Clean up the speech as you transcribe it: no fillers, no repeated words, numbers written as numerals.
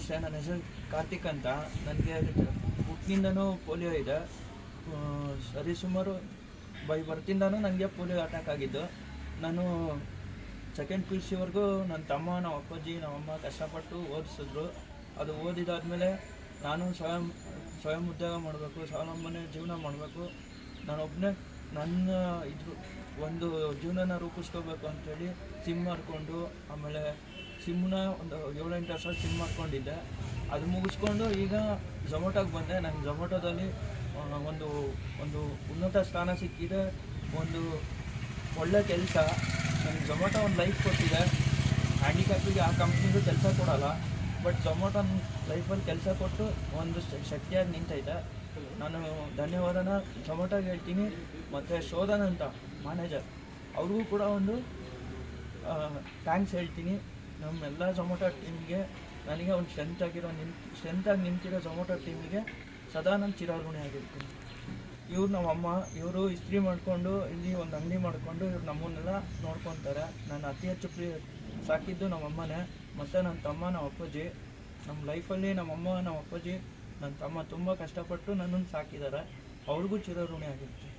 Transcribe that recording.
ನಮಸ್ತೆ, ನನ್ನ ಹೆಸರು ಕಾರ್ತಿಕ್ ಅಂತ. ನನಗೆ ಹುಟ್ಟಿನಿಂದನೂ ಪೋಲಿಯೋ ಇದೆ. ಸರಿಸುಮಾರು ಬೈ ಬರ್ತಿಂದನೂ ನನಗೆ ಪೋಲಿಯೋ ಅಟ್ಯಾಕ್ ಆಗಿದ್ದು. ನಾನು ಸೆಕೆಂಡ್ ಪಿ ಯು ಸಿವರೆಗೂ ನನ್ನ ತಮ್ಮ, ನಮ್ಮ ಅಪ್ಪಾಜಿ, ನಮ್ಮಮ್ಮ ಕಷ್ಟಪಟ್ಟು ಓದಿಸಿದ್ರು. ಅದು ಓದಿದಾದ್ಮೇಲೆ ನಾನು ಸ್ವಯಂ ಉದ್ಯೋಗ ಮಾಡಬೇಕು, ಸ್ವಾವಲಂಬನೆ ಜೀವನ ಮಾಡಬೇಕು, ನಾನೊಬ್ಬನೇ ನನ್ನ ಒಂದು ಜೀವನನ ರೂಪಿಸ್ಕೋಬೇಕು ಅಂಥೇಳಿ ಸಿಮ್ ಮಾಡಿಕೊಂಡು, ಆಮೇಲೆ ಸಿಮ್ಮನ್ನ ಒಂದು 7-8 ವರ್ಷ ಸಿಮ್ ಮಾಡ್ಕೊಂಡಿದ್ದೆ. ಅದು ಮುಗಿಸ್ಕೊಂಡು ಈಗ ಝೊಮೊಟೋಗೆ ಬಂದೆ. ನಂಗೆ ಝೊಮೊಟೋದಲ್ಲಿ ಒಂದು ಉನ್ನತ ಸ್ಥಾನ ಸಿಕ್ಕಿದೆ, ಒಂದು ಒಳ್ಳೆ ಕೆಲಸ. ನನಗೆ ಝೊಮೊಟೊ ಒಂದು ಲೈಫ್ ಕೊಟ್ಟಿದೆ. ಹ್ಯಾಂಡಿಕ್ಯಾಪಿಗೆ ಆ ಕಂಪ್ನಿಗೂ ಕೆಲಸ ಕೊಡೋಲ್ಲ, ಬಟ್ ಝೊಮೊಟೊ ಲೈಫಲ್ಲಿ ಕೆಲಸ ಕೊಟ್ಟು ಒಂದು ಶಕ್ತಿಯಾಗಿ ನಿಂತೈತೆ. ನಾನು ಧನ್ಯವಾದನ ಝೊಮೊಟೋಗೆ ಹೇಳ್ತೀನಿ. ಮತ್ತು ಶೋಧನ್ ಅಂತ ಮ್ಯಾನೇಜರ್, ಅವ್ರಿಗೂ ಕೂಡ ಒಂದು ಥ್ಯಾಂಕ್ಸ್ ಹೇಳ್ತೀನಿ. ನಮ್ಮೆಲ್ಲ ಝೊಮೊಟೊ ಟೀಮ್ಗೆ, ನನಗೆ ಒಂದು ಸ್ಟ್ರೆಂತಾಗಿ ನಿಂತಿರೋ ಝೊಮೊಟೊ ಟೀಮಿಗೆ ಸದಾ ನಾನು ಚಿರಋಣಿ ಆಗಿರ್ತೀನಿ. ಇವ್ರು ನಮ್ಮಮ್ಮ, ಇವರು ಇಸ್ತ್ರಿ ಮಾಡಿಕೊಂಡು ಇಲ್ಲಿ ಒಂದು ಅಂಗಡಿ ಮಾಡಿಕೊಂಡು ಇವ್ರು ನಮ್ಮನ್ನೆಲ್ಲ ನೋಡ್ಕೊತಾರೆ. ನಾನು ಅತಿ ಹೆಚ್ಚು ಸಾಕಿದ್ದು ನಮ್ಮಮ್ಮನೇ, ಮತ್ತು ನನ್ನ ತಮ್ಮ, ನಮ್ಮ ಅಪ್ಪಾಜಿ. ನಮ್ಮ ಲೈಫಲ್ಲಿ ನಮ್ಮಮ್ಮ, ನಮ್ಮ ಅಪ್ಪಾಜಿ, ನನ್ನ ತಮ್ಮ ತುಂಬ ಕಷ್ಟಪಟ್ಟು ನನ್ನನ್ನು ಸಾಕಿದ್ದಾರೆ. ಅವ್ರಿಗೂ ಚಿರಋಣಿ ಆಗಿರ್ತೀನಿ.